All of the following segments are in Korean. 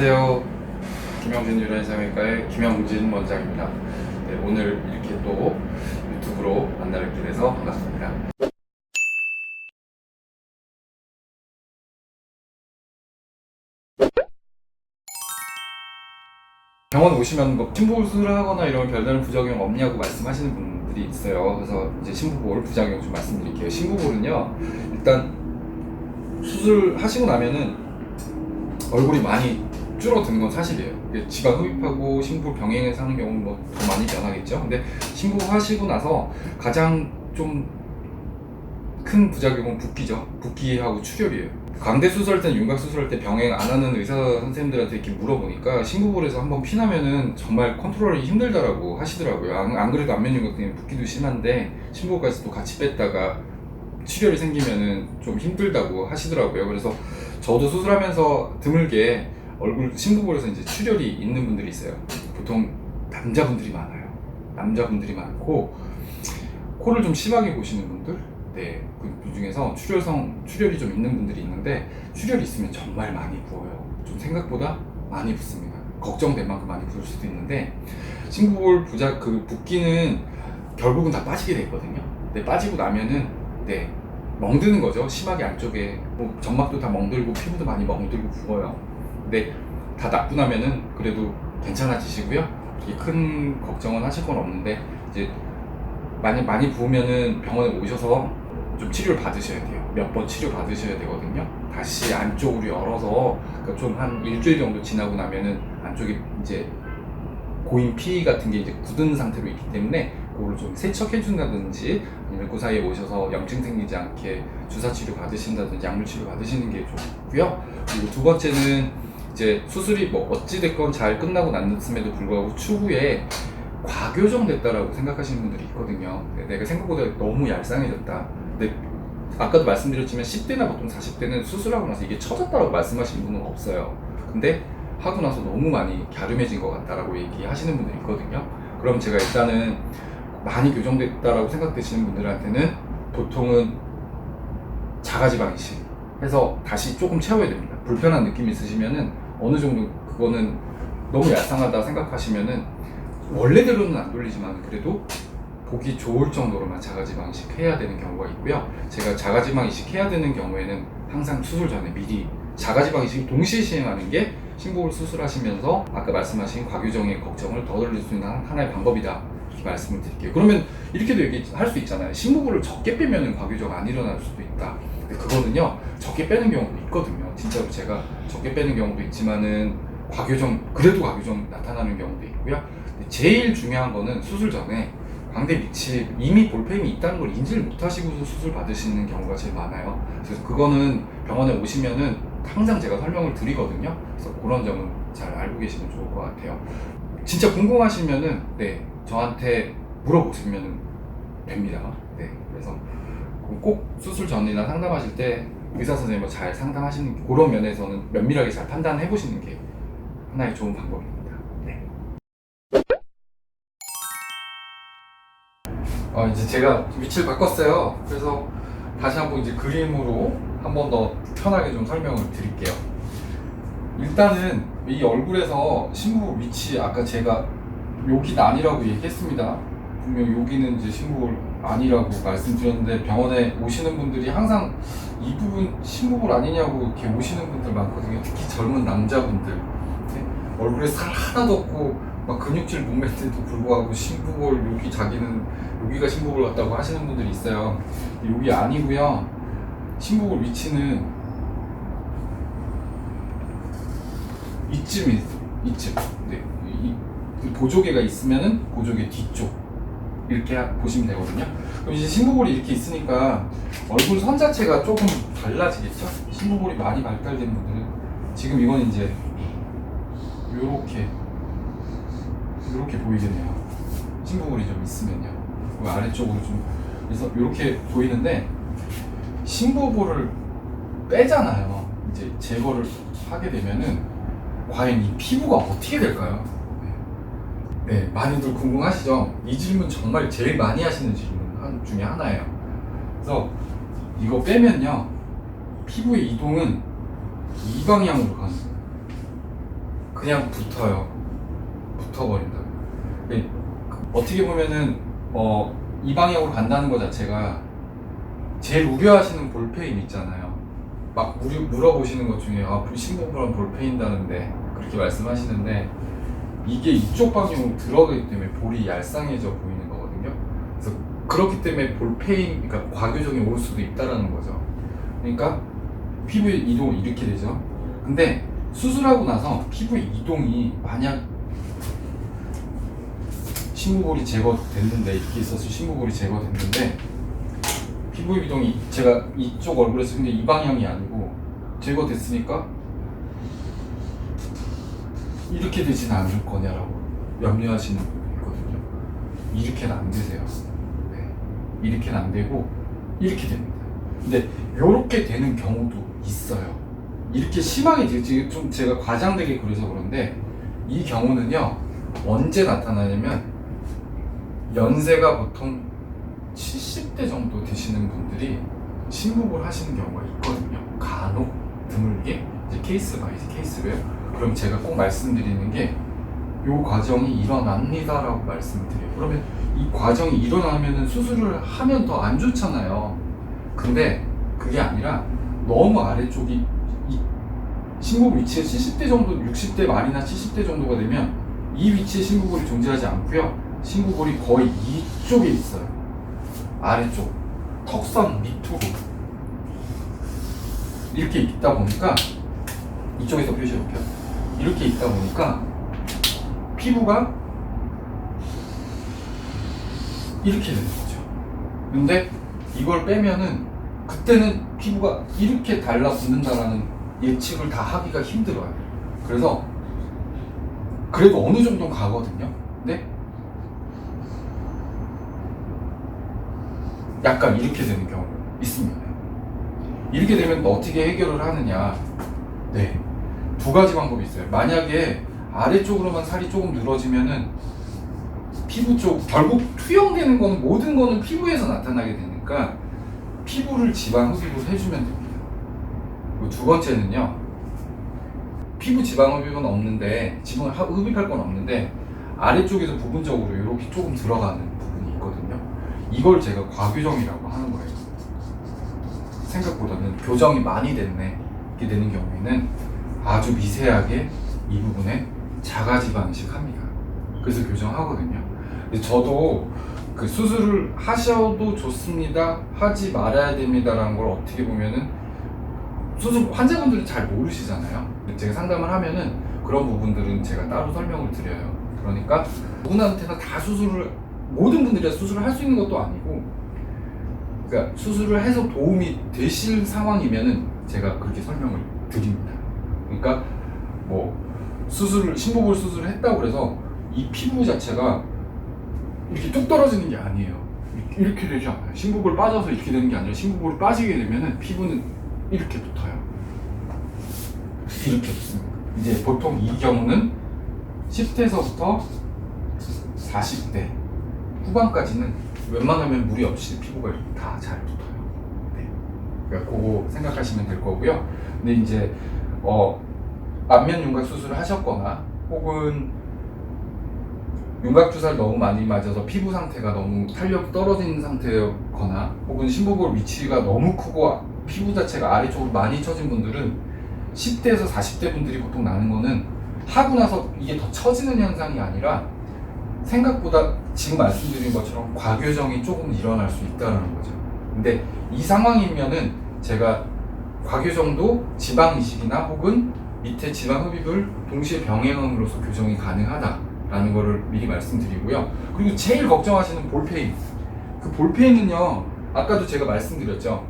안녕하세요. 김영진 유라인상외과의 김영진 원장입니다. 네, 오늘 이렇게 또 유튜브로 만나 뵙게 돼서 반갑습니다. 병원 오시면 뭐 심부보를 하거나 이런 별다른 부작용 없냐고 말씀하시는 분들이 있어요. 그래서 이제 심부볼 부작용 좀 말씀드릴게요. 심부볼은요, 일단 수술하시고 나면은 얼굴이 많이 줄어드는 건 사실이에요. 지방 흡입하고 심부 병행해서 하는 경우는 뭐 더 많이 변하겠죠. 근데 심부하시고 나서 가장 좀 큰 부작용은 붓기죠. 붓기하고 출혈이에요. 광대 수술할 때는 윤곽 수술할 때 병행 안 하는 의사 선생님들한테 이렇게 물어보니까 심부볼에서 한번 피나면은 정말 컨트롤이 힘들다라고 하시더라고요. 안 그래도 안면 윤곽 때문에 붓기도 심한데 심부볼까지도 같이 뺐다가 출혈이 생기면은 좀 힘들다고 하시더라고요. 그래서 저도 수술하면서 드물게 얼굴 심부볼에서 이제 출혈이 있는 분들이 있어요. 보통 남자분들이 많아요. 남자분들이 많고 코를 좀 심하게 보시는 분들, 네, 그 중에서 출혈이 좀 있는 분들이 있는데 출혈이 있으면 정말 많이 부어요. 좀 생각보다 많이 붓습니다. 걱정될 만큼 많이 부을 수도 있는데 심부볼 붓기는 결국은 다 빠지게 되거든요. 근데 빠지고 나면은 네, 멍드는 거죠. 심하게 안쪽에 뭐 점막도 다 멍들고 피부도 많이 멍들고 부어요. 근데 다 낫고 나면은 그래도 괜찮아지시고요. 큰 걱정은 하실 건 없는데 이제 많이 부으면은 병원에 오셔서 좀 치료를 받으셔야 돼요. 몇 번 치료 받으셔야 되거든요. 다시 안쪽으로 열어서 그러니까 좀 한 일주일 정도 지나고 나면은 안쪽에 이제 고인 피 같은 게 이제 굳은 상태로 있기 때문에 그거를 좀 세척해 준다든지 아니면 그 사이에 오셔서 염증 생기지 않게 주사 치료 받으신다든지 약물 치료 받으시는 게 좋고요. 그리고 두 번째는 이제 수술이 뭐 어찌됐건 잘 끝나고 났음에도 불구하고 추후에 과교정됐다라고 생각하시는 분들이 있거든요. 내가 생각보다 너무 얄쌍해졌다. 근데 아까도 말씀드렸지만 10대나 보통 40대는 수술하고 나서 이게 처졌다라고 말씀하시는 분은 없어요. 근데 하고 나서 너무 많이 갸름해진 것 같다라고 얘기하시는 분들이 있거든요. 그럼 제가 일단은 많이 교정됐다라고 생각되시는 분들한테는 보통은 자가지방 이식 해서 다시 조금 채워야 됩니다. 불편한 느낌이 있으시면은 어느 정도 그거는 너무 얄쌍하다 생각하시면은 원래대로는 안 돌리지만 그래도 보기 좋을 정도로만 자가지방 이식해야 되는 경우가 있고요. 제가 자가지방 이식해야 되는 경우에는 항상 수술 전에 미리 자가지방 이식을 동시에 시행하는 게 심부볼 수술하시면서 아까 말씀하신 과교정의 걱정을 더 돌릴 수 있는 하나의 방법이다 이렇게 말씀을 드릴게요. 그러면 이렇게도 얘기할 수 있잖아요. 심부볼을 적게 빼면 과교정 안 일어날 수도 있다. 근데 그거는요, 적게 빼는 경우도 있거든요. 진짜로 제가 적게 빼는 경우도 있지만은 그래도 과교정 나타나는 경우도 있고요. 제일 중요한 거는 수술 전에 광대 밑이 이미 볼펜이 있다는 걸 인지를 못하시고서 수술 받으시는 경우가 제일 많아요. 그래서 그거는 병원에 오시면은 항상 제가 설명을 드리거든요. 그래서 그런 점은 잘 알고 계시면 좋을 것 같아요. 진짜 궁금하시면은 네, 저한테 물어보시면 됩니다. 네, 그래서 꼭 수술 전이나 상담하실 때 의사 선생님과 잘 상담하시는 그런 면에서는 면밀하게 잘 판단해 보시는 게 하나의 좋은 방법입니다. 네. 이제 제가 위치를 바꿨어요. 그래서 다시 한번 이제 그림으로 한 번 더 편하게 좀 설명을 드릴게요. 일단은 이 얼굴에서 심부볼 위치 아까 제가 여기는 아니라고 얘기했습니다. 분명 여기는 이제 심부볼 아니라고 말씀드렸는데 병원에 오시는 분들이 항상 이 부분 심부볼 아니냐고 이렇게 오시는 분들 많거든요. 특히 젊은 남자분들. 네? 얼굴에 살 하나도 없고 막 근육질 몸매인데도 불구하고 심부볼 여기가 심부볼 같다고 하시는 분들이 있어요. 여기 아니고요. 심부볼 위치는 이쯤. 네. 이 보조개가 있으면은 보조개 뒤쪽 이렇게 보시면 되거든요. 그럼 이제 심부볼이 이렇게 있으니까 얼굴 선 자체가 조금 달라지겠죠? 심부볼이 많이 발달된 분들은 지금 이건 이제 이렇게 보이겠네요. 심부볼이 좀 있으면요. 그 아래쪽으로 좀 그래서 이렇게 보이는데 심부볼을 빼잖아요. 이제 제거를 하게 되면은 과연 이 피부가 어떻게 될까요? 네, 많이들 궁금하시죠? 이 질문 정말 제일 많이 하시는 질문 중에 하나예요. 그래서 이거 빼면요, 피부의 이동은 이 방향으로 가는 거예요. 그냥 붙어요. 붙어버린다. 어떻게 보면은 이 방향으로 간다는 것 자체가 제일 우려하시는 볼페인 있잖아요. 막 물어보시는 것 중에 신부부랑 볼페인다는데 그렇게 말씀하시는데 이게 이쪽 방향으로 들어가기 때문에 볼이 얄쌍해져 보이는 거거든요. 그래서 그렇기 때문에 볼페인, 그러니까 과교정이 올 수도 있다라는 거죠. 그러니까 피부의 이동이 이렇게 되죠. 근데 수술하고 나서 피부의 이동이 만약 신부볼이 제거됐는데, 이렇게 있어서 신부볼이 제거됐는데 피부 이동이 제가 이쪽 얼굴에 쓰는데 이 방향이 아니고 제거됐으니까 이렇게 되진 않을 거냐라고 염려하시는 분이 있거든요. 이렇게는 안 되세요. 네. 이렇게는 안 되고 이렇게 됩니다. 근데 이렇게 되는 경우도 있어요. 이렇게 심하게 되지, 좀 제가 과장되게 그려서 그런데 이 경우는요 언제 나타나냐면 연세가 보통 70대 정도 되시는 분들이 신부볼 하시는 경우가 있거든요. 간혹 드물게 이제 케이스 바이 케이스로요. 그럼 제가 꼭 말씀드리는 게 이 과정이 일어납니다라고 말씀드려요. 그러면 이 과정이 일어나면은 수술을 하면 더 안 좋잖아요. 근데 그게 아니라 너무 아래쪽이 이 신부볼 위치에 70대 정도, 60대 말이나 70대 정도가 되면 이 위치에 신부볼이 존재하지 않고요. 신부볼이 거의 이쪽에 있어요. 아래쪽 턱선 밑으로 이렇게 있다 보니까, 이쪽에서 표시해 볼게요. 이렇게 있다 보니까 피부가 이렇게 되는 거죠. 근데 이걸 빼면은 그때는 피부가 이렇게 달라붙는다라는 예측을 다 하기가 힘들어요. 그래서 그래도 어느 정도 가거든요. 근데 약간 이렇게 되는 경우가 있습니다. 이렇게 되면 어떻게 해결을 하느냐? 네, 두 가지 방법이 있어요. 만약에 아래쪽으로만 살이 조금 늘어지면은 피부 쪽, 결국 투영되는 거는, 모든 거는 피부에서 나타나게 되니까 피부를 지방 흡입을 해주면 됩니다. 그리고 두 번째는요, 피부 지방 흡입은 없는데, 지방 흡입할 건 없는데 아래쪽에서 부분적으로 이렇게 조금 들어가는 부분이 있거든요. 이걸 제가 과교정이라고 하는 거예요. 생각보다는 교정이 많이 됐네, 이렇게 되는 경우에는 아주 미세하게 이 부분에 자가지방 이식합니다. 그래서 교정하거든요. 근데 저도 그 수술을 하셔도 좋습니다, 하지 말아야 됩니다라는 걸 어떻게 보면은 수술 환자분들은 잘 모르시잖아요. 제가 상담을 하면은 그런 부분들은 제가 따로 설명을 드려요. 그러니까 누구한테나 다 모든 분들이 수술을 할 수 있는 것도 아니고, 그러니까 수술을 해서 도움이 되실 상황이면은 제가 그렇게 설명을 드립니다. 그러니까 뭐 신부볼 수술을 했다고 해서 이 피부 자체가 이렇게 뚝 떨어지는 게 아니에요. 이렇게 되지 않아요. 신부볼 빠져서 이렇게 되는 게 아니라, 신부볼이 빠지게 되면은 피부는 이렇게 붙어요. 이렇게 붙습니다. 이제 보통 이 경우는 10대에서부터 40대 후반까지는 웬만하면 무리 없이 피부가 다 잘 붙어요. 네. 그러니까 그거 생각하시면 될 거고요. 근데 이제 안면 윤곽 수술을 하셨거나, 혹은 윤곽 주사를 너무 많이 맞아서 피부 상태가 너무 탄력이 떨어진 상태거나, 혹은 신부볼 위치가 너무 크고 피부 자체가 아래쪽으로 많이 처진 분들은 10대에서 40대 분들이 보통 나는 거는 하고 나서 이게 더 처지는 현상이 아니라 생각보다 지금 말씀드린 것처럼 과교정이 조금 일어날 수 있다는 거죠. 근데 이 상황이면은 제가 과교정도 지방 이식이나 혹은 밑에 지방 흡입을 동시에 병행함으로써 교정이 가능하다라는 거를 미리 말씀드리고요. 그리고 제일 걱정하시는 볼페인. 그 볼페인은요, 아까도 제가 말씀드렸죠.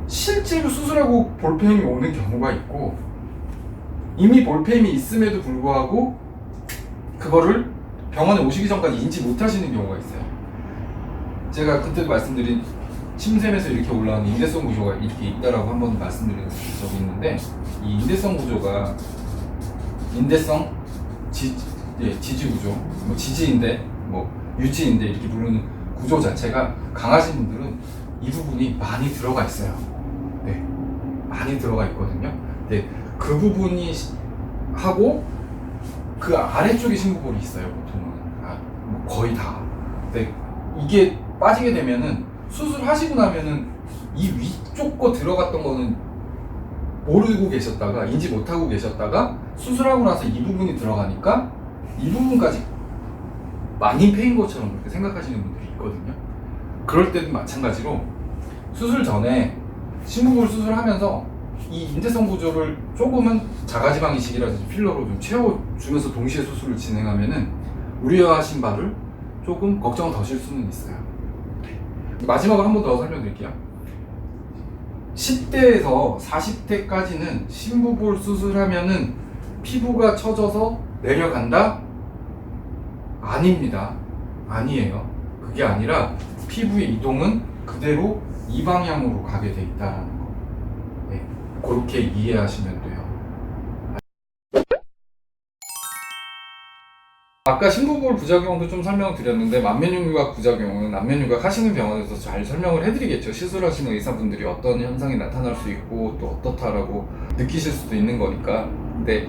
실제로 수술하고 볼페인이 오는 경우가 있고, 이미 볼페인이 있음에도 불구하고 그거를 병원에 오시기 전까지 인지 못하시는 경우가 있어요. 제가 그때도 말씀드린 침샘에서 이렇게 올라오는 인대성 구조가 이렇게 있다라고 한번 말씀드린 적이 있는데, 이 인대성 구조가 지지 구조, 뭐 지지인대, 뭐 유지인대 이렇게 부르는 구조 자체가 강하신 분들은 이 부분이 많이 들어가 있어요. 네, 많이 들어가 있거든요. 근데 그 부분이 하고 그 아래쪽에 심부볼이 있어요, 보통은. 뭐 거의 다. 근데 이게 빠지게 되면은 수술하시고 나면은 이 위쪽 거 들어갔던 거는 모르고 계셨다가 인지 못하고 계셨다가 수술하고 나서 이 부분이 들어가니까 이 부분까지 많이 패인 것처럼 그렇게 생각하시는 분들이 있거든요. 그럴 때도 마찬가지로 수술 전에 심부볼 수술하면서 이 인대성 구조를 조금은 자가지방 이식이라든지 필러로 좀 채워주면서 동시에 수술을 진행하면은 우려하신 바를 조금 걱정을 더실 수는 있어요. 마지막으로 한 번 더 설명드릴게요. 10대에서 40대까지는 심부볼 수술하면은 피부가 처져서 내려간다? 아닙니다. 아니에요. 그게 아니라 피부의 이동은 그대로 이 방향으로 가게 돼 있다는 거. 네, 그렇게 이해하시면 돼요. 아까 심부볼 부작용도 좀 설명드렸는데 만면육류각 부작용은 안면육각 하시는 병원에서 잘 설명을 해드리겠죠. 시술하시는 의사분들이 어떤 현상이 나타날 수 있고 또 어떻다라고 느끼실 수도 있는 거니까. 근데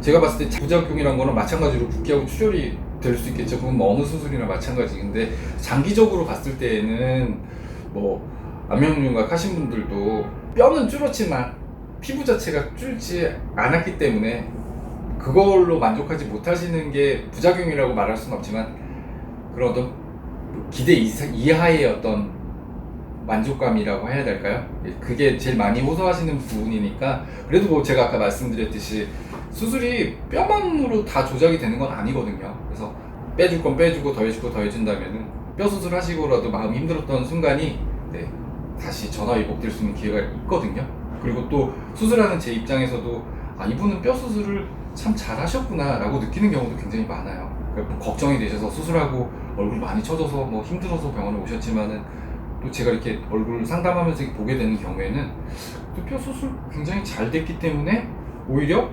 제가 봤을 때 부작용이란 거는 마찬가지로 붓기하고 출혈이 될 수 있겠죠. 그건 뭐 어느 수술이나 마찬가지인데 장기적으로 봤을 때에는 뭐 안면육각 하신 분들도 뼈는 줄었지만 피부 자체가 줄지 않았기 때문에 그걸로 만족하지 못하시는 게 부작용이라고 말할 수는 없지만 그런 어떤 기대 이하의 어떤 만족감이라고 해야 될까요? 그게 제일 많이 호소하시는 부분이니까. 그래도 뭐 제가 아까 말씀드렸듯이 수술이 뼈만으로 다 조작이 되는 건 아니거든요. 그래서 빼줄 건 빼주고 더해주고 더해준다면은 뼈 수술하시고라도 마음이 힘들었던 순간이 네, 다시 전화위복될 수 있는 기회가 있거든요. 그리고 또 수술하는 제 입장에서도 아, 이분은 뼈 수술을 참 잘하셨구나 라고 느끼는 경우도 굉장히 많아요. 그러니까 뭐 걱정이 되셔서 수술하고 얼굴 많이 처져서 뭐 힘들어서 병원에 오셨지만은 또 제가 이렇게 얼굴 상담하면서 보게 되는 경우에는 또 뼈 수술 굉장히 잘 됐기 때문에 오히려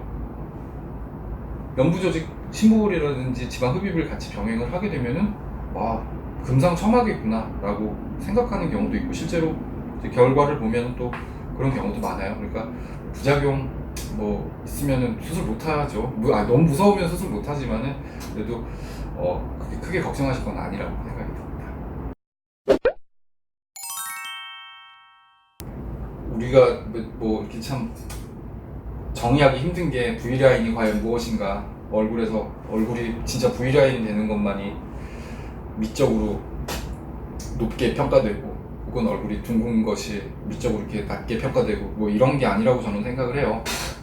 면부조직 심부볼이라든지 지방 흡입을 같이 병행을 하게 되면은 와, 금상첨화겠구나 라고 생각하는 경우도 있고 실제로 이제 결과를 보면 또 그런 경우도 많아요. 그러니까 부작용 뭐 있으면은 수술 못하죠. 너무 무서우면 수술 못하지만은 그래도 크게 걱정하실 건 아니라고 생각이 듭니다. 우리가 뭐 이렇게 참 정의하기 힘든 게 V라인이 과연 무엇인가. 얼굴이 진짜 V라인이 되는 것만이 미적으로 높게 평가되고 혹은 얼굴이 둥근 것이 미적으로 이렇게 낮게 평가되고 뭐 이런 게 아니라고 저는 생각을 해요.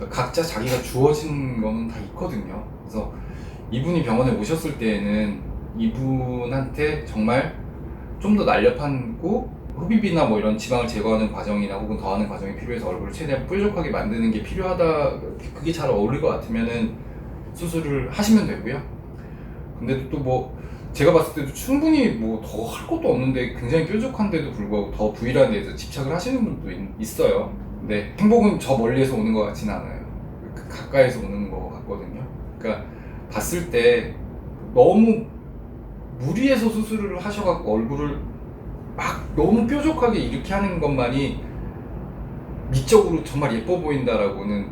각자 자기가 주어진 거는 다 있거든요. 그래서 이분이 병원에 오셨을 때에는 이분한테 정말 좀 더 날렵하고 흡입이나 뭐 이런 지방을 제거하는 과정이나 혹은 더하는 과정이 필요해서 얼굴을 최대한 뾰족하게 만드는 게 필요하다, 그게 잘 어울릴 것 같으면은 수술을 하시면 되고요. 근데 또 뭐 제가 봤을 때도 충분히 뭐 더 할 것도 없는데 굉장히 뾰족한데도 불구하고 더 V라는 데서 집착을 하시는 분도 있어요. 근데 행복은 저 멀리에서 오는 것 같진 않아요. 가까이서 오는 것 같거든요. 그러니까 봤을 때 너무 무리해서 수술을 하셔갖고 얼굴을 막 너무 뾰족하게 이렇게 하는 것만이 미적으로 정말 예뻐 보인다라고는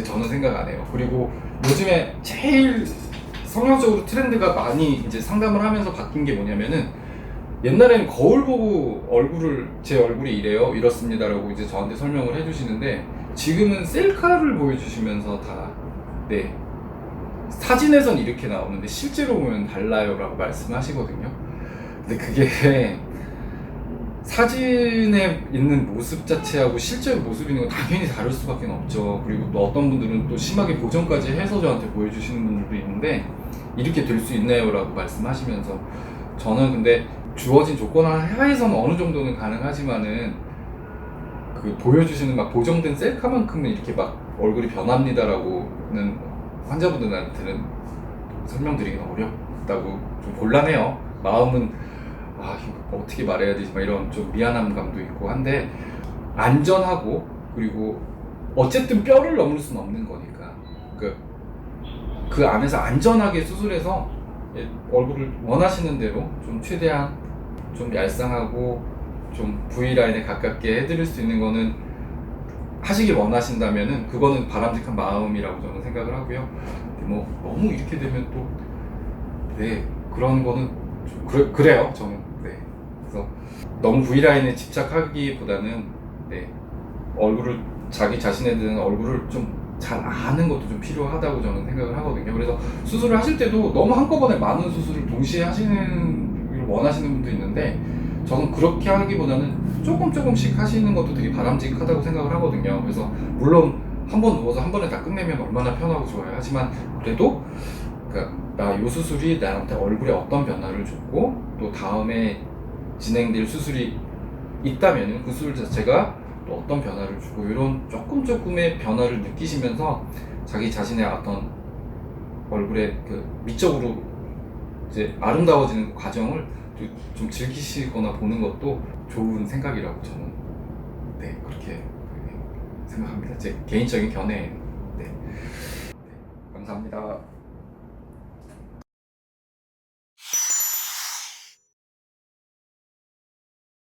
저는 생각 안 해요. 그리고 요즘에 제일 성형적으로 트렌드가 많이 이제 상담을 하면서 바뀐 게 뭐냐면은 옛날에는 거울 보고 제 얼굴이 이래요, 이렇습니다라고 이제 저한테 설명을 해주시는데 지금은 셀카를 보여주시면서 다 네, 사진에선 이렇게 나오는데 실제로 보면 달라요라고 말씀하시거든요. 근데 그게 사진에 있는 모습 자체하고 실제 모습 있는 건 당연히 다를 수밖에 없죠. 그리고 또 어떤 분들은 또 심하게 보정까지 해서 저한테 보여주시는 분들도 있는데 이렇게 될 수 있나요? 라고 말씀하시면서 저는 근데 주어진 조건 하에서는 어느 정도는 가능하지만은 그 보여주시는 막 보정된 셀카만큼은 이렇게 막 얼굴이 변합니다라고는 환자분들한테는 설명드리기는 어렵다고 좀 곤란해요. 마음은 이거 어떻게 말해야 되지? 막 이런 좀 미안함 감도 있고 한데 안전하고 그리고 어쨌든 뼈를 넘을 수는 없는 거니까 그 안에서 안전하게 수술해서 얼굴을 원하시는 대로 좀 최대한 좀 얄쌍하고 좀 V라인에 가깝게 해드릴 수 있는 거는 하시길 원하신다면은 그거는 바람직한 마음이라고 저는 생각을 하고요. 근데 뭐 너무 이렇게 되면 또 그런 거는 좀 그래요 저는. 그래서 너무 V라인에 집착하기보다는 얼굴을 자기 자신에 대한 얼굴을 좀 잘 아는 것도 좀 필요하다고 저는 생각을 하거든요. 그래서 수술을 하실 때도 너무 한꺼번에 많은 수술을 동시에 하시는 걸 원하시는 분도 있는데 저는 그렇게 하기보다는 조금씩 하시는 것도 되게 바람직하다고 생각을 하거든요. 그래서 물론 한 번 누워서 한 번에 다 끝내면 얼마나 편하고 좋아요. 하지만 그래도 나 이 수술이 나한테 얼굴에 어떤 변화를 줬고 또 다음에 진행될 수술이 있다면 그 수술 자체가 또 어떤 변화를 주고 이런 조금의 변화를 느끼시면서 자기 자신의 어떤 얼굴에 그 미적으로 이제 아름다워지는 과정을 좀 즐기시거나 보는 것도 좋은 생각이라고 저는 그렇게 생각합니다. 제 개인적인 견해예요. 감사합니다.